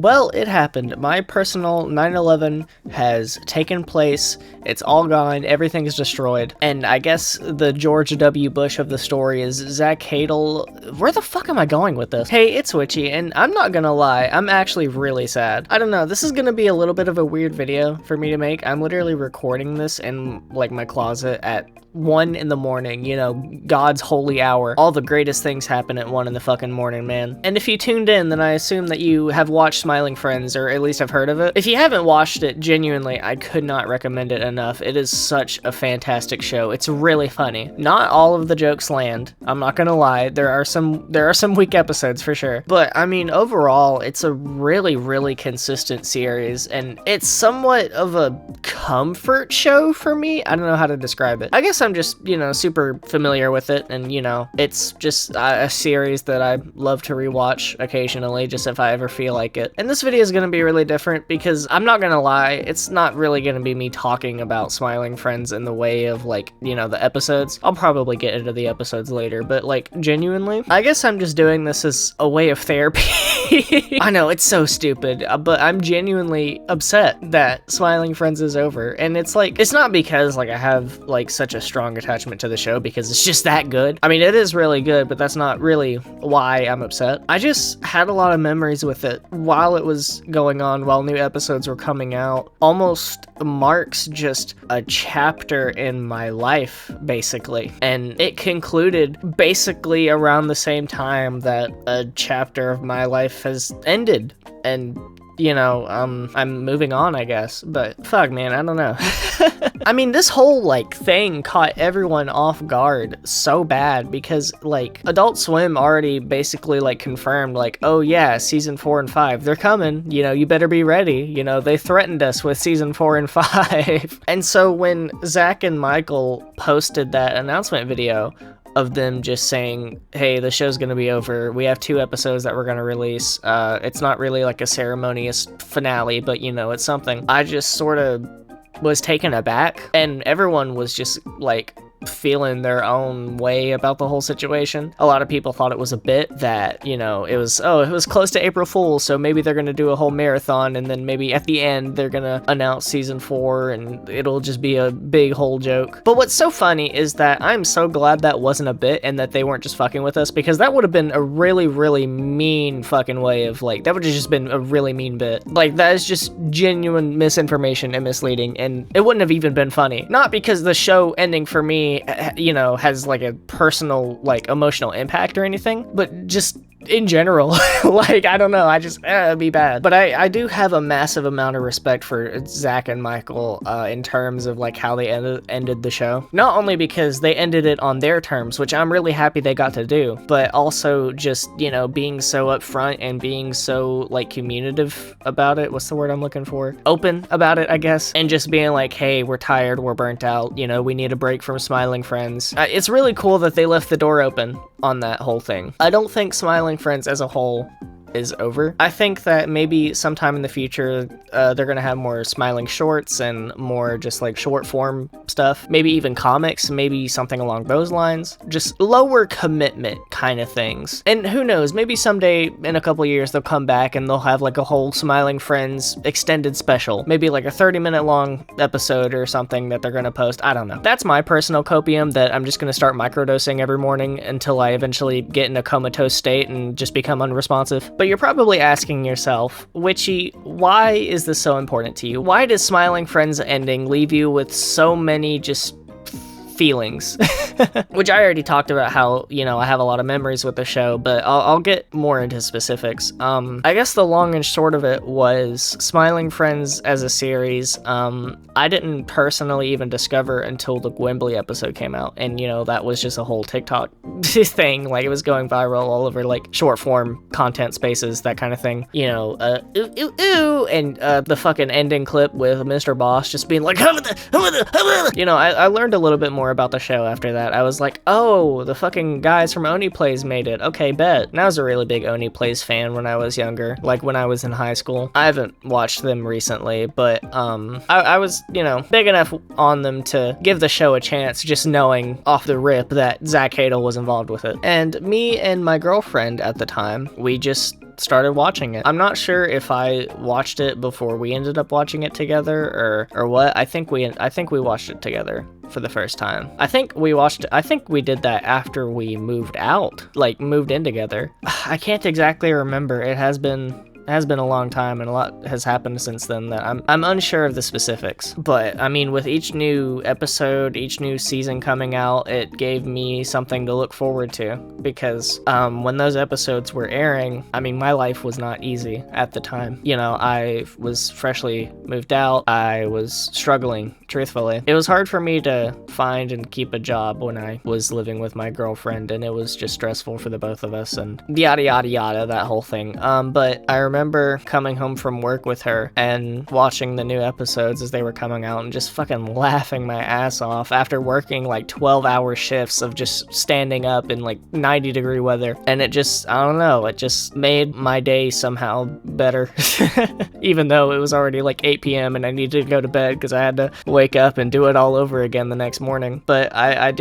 Well, it happened. My personal 9/11 has taken place. It's all gone. Everything is destroyed. And I guess the George W. Bush of the story is Zach Hadel. Where the fuck am I going with this? Hey, it's Witchiee, and I'm not gonna lie, I'm actually really sad. I don't know, this is gonna be a little bit of a weird video for me to make. I'm literally recording this in, like, my closet at 1 in the morning, you know, God's holy hour. All the greatest things happen at 1 in the fucking morning, man. And if you tuned in, then I assume that you have watched Smiling Friends, or at least have heard of it. If you haven't watched it, genuinely, I could not recommend it enough. It is such a fantastic show. It's really funny. Not all of the jokes land, I'm not gonna lie. There are some weak episodes for sure. But I mean, overall, it's a really, really consistent series, and it's somewhat of a comfort show for me. I don't know how to describe it. I guess I'm just, you know, super familiar with it, and, you know, it's just a series that I love to rewatch occasionally, just if I ever feel like it. And this video is gonna be really different because I'm not gonna lie, it's not really gonna be me talking about Smiling Friends in the way of, like, you know, the episodes. I'll probably get into the episodes later, but, like, genuinely, I guess I'm just doing this as a way of therapy. I know, it's so stupid, but I'm genuinely upset that Smiling Friends is over. And it's like, it's not because, like, I have, like, such a strong attachment to the show, because it's just that good. I mean, it is really good, but that's not really why I'm upset. I just had a lot of memories with it while it was going on, while new episodes were coming out. Almost marks just a chapter in my life, basically. And it concluded basically around the same time that a chapter of my life has ended. And, you know, I'm moving on, I guess. But fuck, man, I don't know. I mean, this whole, like, thing caught everyone off guard so bad because, like, Adult Swim already basically, like, confirmed, like, oh yeah, season 4 and 5, they're coming, you know, you better be ready, you know, they threatened us with season 4 and 5. And so when Zach and Michael posted that announcement video of them just saying, hey, the show's gonna be over, we have 2 episodes that we're gonna release, it's not really like a ceremonious finale, but, you know, it's something, I just sort of was taken aback, and everyone was just, like, feeling their own way about the whole situation. A lot of people thought it was a bit that, you know, it was close to April Fool's, so maybe they're gonna do a whole marathon, and then maybe at the end they're gonna announce season 4 and it'll just be a big whole joke. But what's so funny is that I'm so glad that wasn't a bit and that they weren't just fucking with us, because that would have been a really, really mean fucking way of, like, that would have just been a really mean bit. Like, that is just genuine misinformation and misleading, and it wouldn't have even been funny. Not because the show ending for me, you know, has, like, a personal, like, emotional impact or anything, but just in general, like, I don't know, I just, it'd be bad. But I do have a massive amount of respect for Zach and Michael in terms of, like, how they ended the show. Not only because they ended it on their terms, which I'm really happy they got to do, but also just, you know, being so upfront and being so, like, communicative about it. What's the word I'm looking for? Open about it, I guess. And just being like, hey, we're tired, we're burnt out, you know, we need a break from Smiling Friends. It's really cool that they left the door open on that whole thing. I don't think Smiling Friends as a whole is over. I think that maybe sometime in the future they're gonna have more Smiling shorts and more just, like, short form stuff, maybe even comics, maybe something along those lines, just lower commitment kind of things. And who knows, maybe someday in a couple years they'll come back and they'll have, like, a whole Smiling Friends extended special, maybe like a 30-minute long episode or something that they're gonna post. I don't know. That's my personal copium that I'm just gonna start microdosing every morning until I eventually get in a comatose state and just become unresponsive. But you're probably asking yourself, Witchiee, why is this so important to you? Why does Smiling Friends ending leave you with so many just feelings? Which I already talked about how, you know, I have a lot of memories with the show, but I'll get more into specifics. I guess the long and short of it was Smiling Friends as a series, I didn't personally even discover until the Wembley episode came out, and, you know, that was just a whole TikTok thing, like, it was going viral all over, like, short form content spaces, that kind of thing, you know, ooh, ooh, ooh, and the fucking ending clip with Mr. Boss just being like, you know, I learned a little bit more about the show after that. I was like, oh, the fucking guys from Oni Plays made it. Okay, bet. And I was a really big Oni Plays fan when I was younger, like when I was in high school. I haven't watched them recently, but I was, you know, big enough on them to give the show a chance, just knowing off the rip that Zach Hadel was involved with it. And me and my girlfriend at the time, we just started watching it. I'm not sure if I watched it before we ended up watching it together or what. I think we watched it together for the first time. I think we did that after we moved out, like moved in together. I can't exactly remember. It has been a long time, and a lot has happened since then that I'm unsure of the specifics. But I mean, with each new episode, each new season coming out, it gave me something to look forward to, because when those episodes were airing, I mean, my life was not easy at the time. You know, I was freshly moved out. I was struggling, truthfully. It was hard for me to find and keep a job when I was living with my girlfriend, and it was just stressful for the both of us, and yada yada yada, that whole thing. But I remember coming home from work with her and watching the new episodes as they were coming out and just fucking laughing my ass off after working like 12-hour shifts of just standing up in like 90-degree weather. And it just, I don't know, it just made my day somehow better. Even though it was already like 8 p.m. and I needed to go to bed because I had to wake up and do it all over again the next morning. But I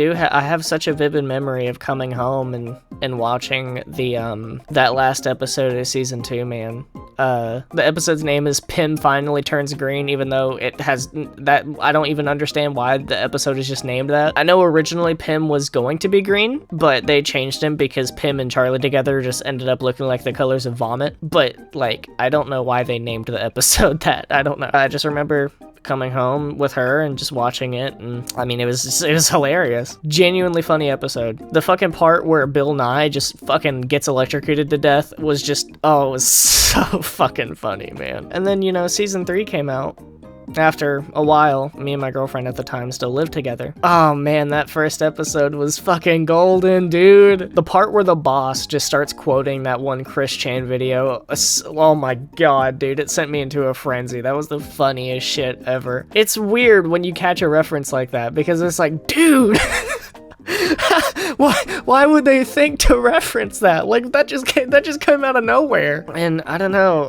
have such a vivid memory of coming home and watching the that last episode of season 2, man. The episode's name is Pim Finally Turns Green, even though it has that, I don't even understand why the episode is just named that. I know originally Pim was going to be green, but they changed him because Pim and Charlie together just ended up looking like the colors of vomit. But like, I don't know why they named the episode that. I don't know. I just remember coming home with her and just watching it, and I mean, it was hilarious. Genuinely funny episode. The fucking part where Bill Nye just fucking gets electrocuted to death was just, oh, it was so fucking funny, man. And then, you know, season 3 came out. After a while, me and my girlfriend at the time still lived together. Oh man, that first episode was fucking golden, dude. The part where the boss just starts quoting that one Chris Chan video. Oh my god, dude, it sent me into a frenzy. That was the funniest shit ever. It's weird when you catch a reference like that, because it's like, dude, why would they think to reference that? Like, that just came out of nowhere. And I don't know,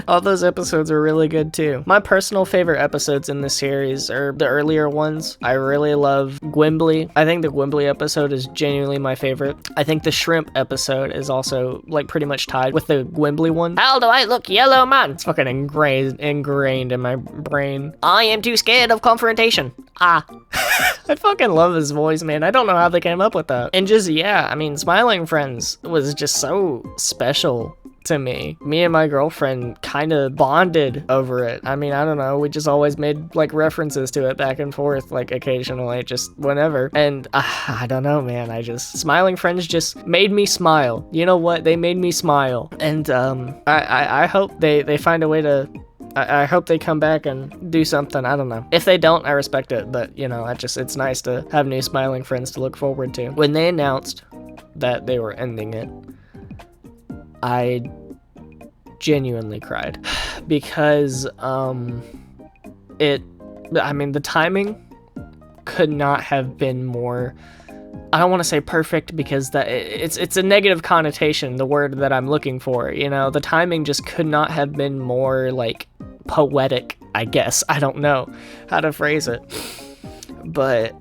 all those episodes are really good too. My personal favorite episodes in this series are the earlier ones. I really love Gwimbly. I think the Gwimbly episode is genuinely my favorite. I think the shrimp episode is also like pretty much tied with the Gwimbly one. How do I look, yellow man? It's fucking ingrained in my brain. I am too scared of confrontation. Ah. I fucking love his voice, man. I don't know how they came up with that. And just, yeah, I mean, Smiling Friends was just so special to me. Me and my girlfriend kind of bonded over it. I mean, I don't know, we just always made like references to it back and forth, like occasionally, just whenever. And I don't know, man, Smiling Friends just made me smile. You know what? They made me smile. And I hope they find a way to, I hope they come back and do something. I don't know. If they don't, I respect it. But, you know, it's nice to have new Smiling Friends to look forward to. When they announced that they were ending it, I genuinely cried. Because, I mean, the timing could not have been more, I don't want to say perfect, because that it's a negative connotation, the word that I'm looking for, you know. The timing just could not have been more like poetic, I guess. I don't know how to phrase it. But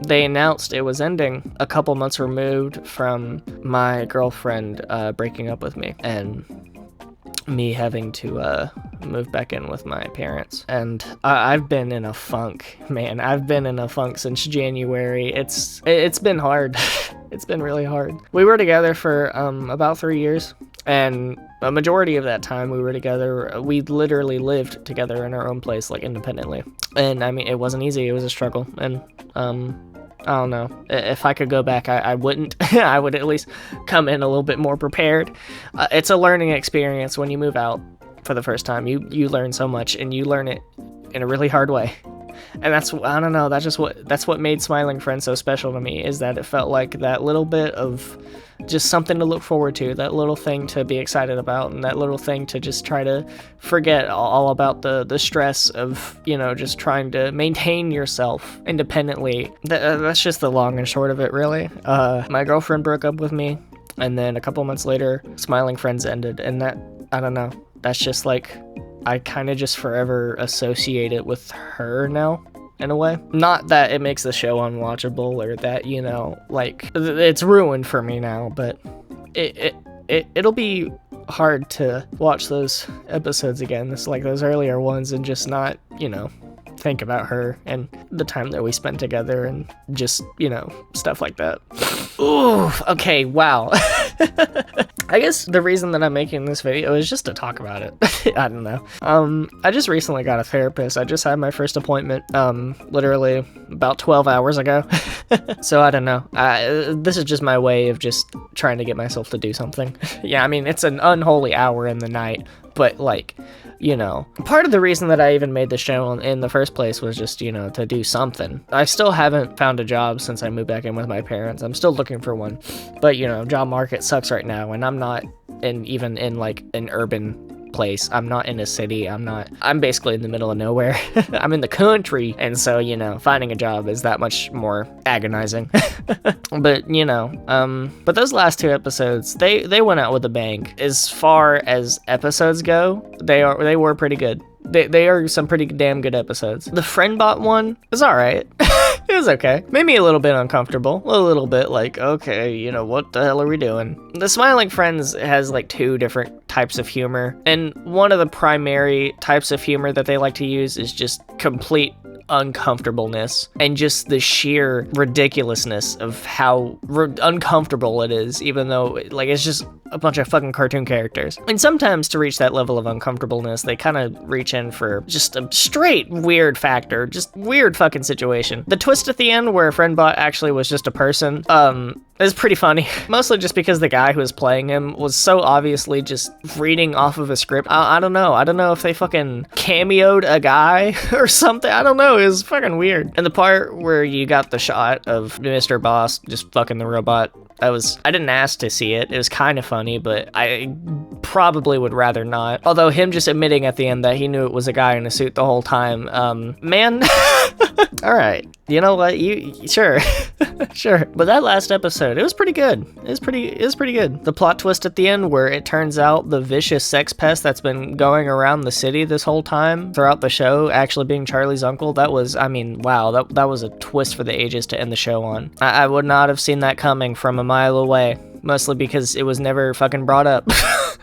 they announced it was ending a couple months removed from my girlfriend breaking up with me and me having to move back in with my parents. And I've been in a funk, man. I've been in a funk since January. It's been hard. It's been really hard. We were together for about 3 years, and a majority of that time we were together, we literally lived together in our own place, like independently. And I mean, it wasn't easy. It was a struggle. And I don't know. If I could go back, I wouldn't. I would at least come in a little bit more prepared. It's a learning experience when you move out for the first time. You learn so much, and you learn it in a really hard way. And that's, I don't know, that's what made Smiling Friends so special to me, is that it felt like that little bit of just something to look forward to, that little thing to be excited about, and that little thing to just try to forget all about the stress of, you know, just trying to maintain yourself independently. That's just the long and short of it, really. My girlfriend broke up with me, and then a couple months later, Smiling Friends ended, and that, I don't know, that's just like, I kind of just forever associate it with her now, in a way. Not that it makes the show unwatchable, or that, you know, like, it's ruined for me now, but it'll be hard to watch those episodes again. It's like those earlier ones and just not, think about her and the time that we spent together and just, stuff like that. Ooh, okay, wow. I guess the reason that I'm making this video is just to talk about it. I don't know. I just recently got a therapist. I just had my first appointment, literally about 12 hours ago. So I don't know. This is just my way of just trying to get myself to do something. Yeah, I mean, it's an unholy hour in the night, but like, part of the reason that I even made this channel in the first place was just, to do something. I still haven't found a job since I moved back in with my parents. I'm still looking for one, but job market sucks right now, and I'm not even in like an urban place. I'm not in a city. I'm basically in the middle of nowhere. I'm in the country, and so finding a job is that much more agonizing. But but those last 2 episodes, they went out with a bang. As far as episodes go, they were pretty good. They are some pretty damn good episodes. The Friendbot one was alright. It was okay. Made me a little bit uncomfortable. A little bit like, okay, what the hell are we doing? The Smiling Friends has like 2 different types of humor, and one of the primary types of humor that they like to use is just complete uncomfortableness and just the sheer ridiculousness of how uncomfortable it is, even though like it's just a bunch of fucking cartoon characters. And sometimes to reach that level of uncomfortableness, they kind of reach in for just a straight weird factor, just weird fucking situation. The twist at the end where Friendbot actually was just a person, is pretty funny. Mostly just because the guy who was playing him was so obviously just reading off of a script. I don't know. I don't know if they fucking cameoed a guy or something. I don't know. It was fucking weird. And the part where you got the shot of Mr. Boss just fucking the robot, I didn't ask to see it. It was kind of funny, but I probably would rather not. Although him just admitting at the end that he knew it was a guy in a suit the whole time, man. All right. You know what? Sure. Sure. But that last episode, it was pretty good. It was pretty good. The plot twist at the end where it turns out the vicious sex pest that's been going around the city this whole time throughout the show actually being Charlie's uncle, that was, I mean, wow, that was a twist for the ages to end the show on. I would not have seen that coming from a mile away. Mostly because it was never fucking brought up.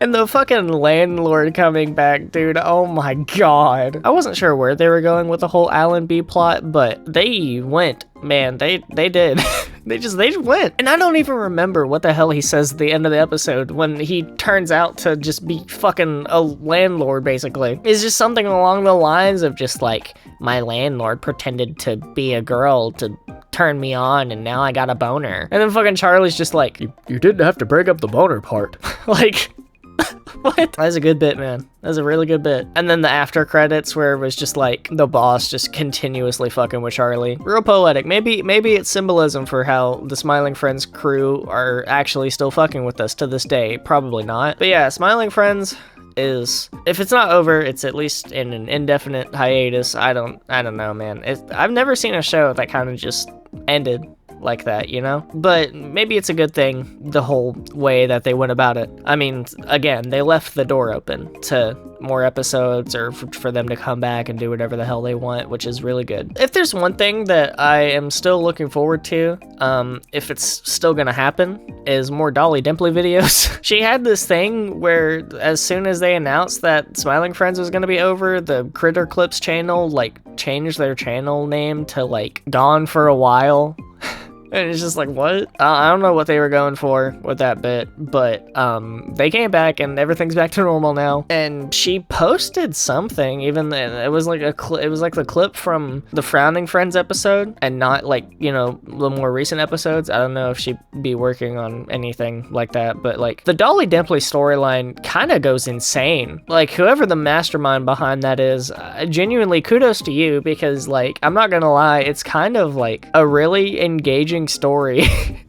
And the fucking landlord coming back, dude, oh my god. I wasn't sure where they were going with the whole Alan B plot, but they went, man, they did. They just went. And I don't even remember what the hell he says at the end of the episode when he turns out to just be fucking a landlord, basically. It's just something along the lines of just like, my landlord pretended to be a girl to turn me on and now I got a boner. And then fucking Charlie's just like, you didn't have to break up the boner part. Like, what? That was a good bit, man. That was a really good bit. And then the after credits where it was just like the boss just continuously fucking with Charlie. Real poetic. Maybe it's symbolism for how the Smiling Friends crew are actually still fucking with us to this day. Probably not. But yeah, Smiling Friends is, if it's not over, it's at least in an indefinite hiatus. I don't know, man. I've never seen a show that kind of just ended like that, but maybe it's a good thing the whole way that they went about it. I mean, again, they left the door open to more episodes or for them to come back and do whatever the hell they want, which is really good. If there's one thing that I am still looking forward to, if it's still gonna happen, is more Dolly Dimply videos. She had this thing where as soon as they announced that Smiling Friends was gonna be over, the Critter Clips channel like changed their channel name to like Gone for a While. And it's just like, what? I don't know what they were going for with that bit, but they came back and everything's back to normal now. And she posted something, even then it was like it was like the clip from the Frowning Friends episode, and not like the more recent episodes. I don't know if she'd be working on anything like that, but like the Dolly Dimply storyline kind of goes insane. Like whoever the mastermind behind that is, genuinely kudos to you, because like I'm not gonna lie, it's kind of like a really engaging story.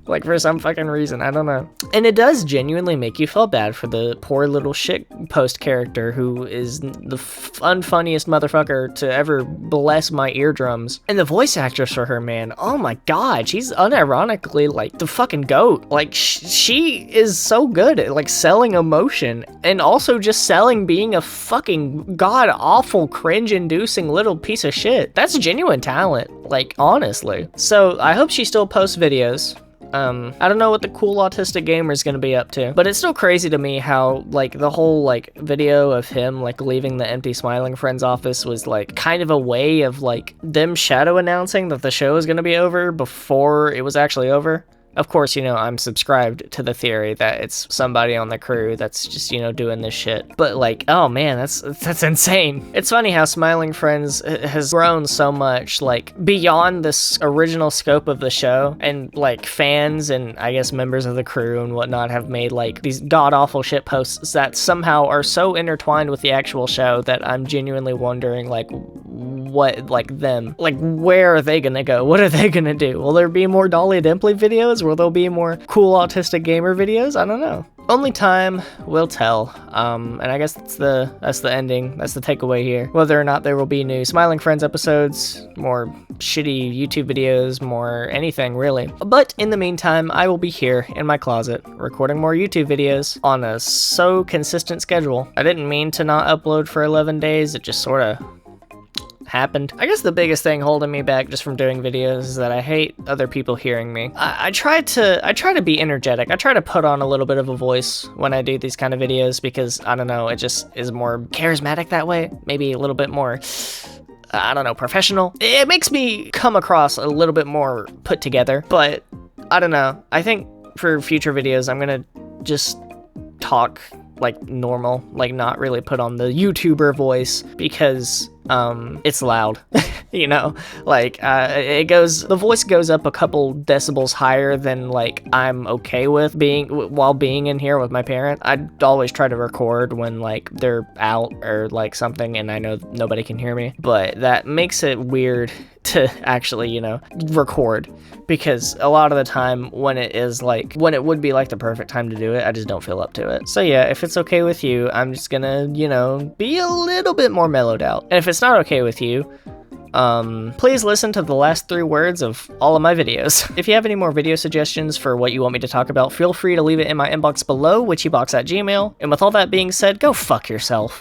Like for some fucking reason, I don't know. And it does genuinely make you feel bad for the poor little shitpost character who is the unfunniest motherfucker to ever bless my eardrums. And the voice actress for her, man, oh my god, she's unironically like the fucking goat. Like she is so good at like selling emotion and also just selling being a fucking god awful cringe inducing little piece of shit. That's genuine talent, like honestly. So I hope she still posts videos. I don't know what the cool autistic gamer is gonna be up to, but it's still crazy to me how, like, the whole, like, video of him, like, leaving the empty Smiling Friends office was, like, kind of a way of, like, them shadow announcing that the show is gonna be over before it was actually over. Of course, you know, I'm subscribed to the theory that it's somebody on the crew that's just, you know, doing this shit. But, like, oh man, that's insane. It's funny how Smiling Friends has grown so much, like, beyond this original scope of the show, and, like, fans and, I guess, members of the crew and whatnot have made, like, these god-awful shit posts that somehow are so intertwined with the actual show that I'm genuinely wondering, like, what, like, them, like, where are they gonna go? What are they gonna do? Will there be more Dolly Dimpley videos? Will there be more cool autistic gamer videos? I don't know. Only time will tell. And I guess that's the ending. That's the takeaway here. Whether or not there will be new Smiling Friends episodes, more shitty YouTube videos, more anything really. But in the meantime, I will be here in my closet recording more YouTube videos on a so consistent schedule. I didn't mean to not upload for 11 days. It just sort of happened. I guess the biggest thing holding me back just from doing videos is that I hate other people hearing me. I try to be energetic. I try to put on a little bit of a voice when I do these kind of videos because, I don't know, it just is more charismatic that way. Maybe a little bit more, I don't know, professional. It makes me come across a little bit more put together, but I don't know. I think for future videos, I'm gonna just talk like normal, like not really put on the YouTuber voice because it's loud. You know, like the voice goes up a couple decibels higher than like I'm okay with being while being in here with my parent. I'd always try to record when like they're out or like something and I know nobody can hear me, but that makes it weird to actually, you know, record because a lot of the time when it would be like the perfect time to do it, I just don't feel up to it. So yeah, if it's okay with you, I'm just gonna, you know, be a little bit more mellowed out. And if it's not okay with you, please listen to the last 3 words of all of my videos. If you have any more video suggestions for what you want me to talk about, feel free to leave it in my inbox below, witchiebox@gmail.com. And with all that being said, go fuck yourself.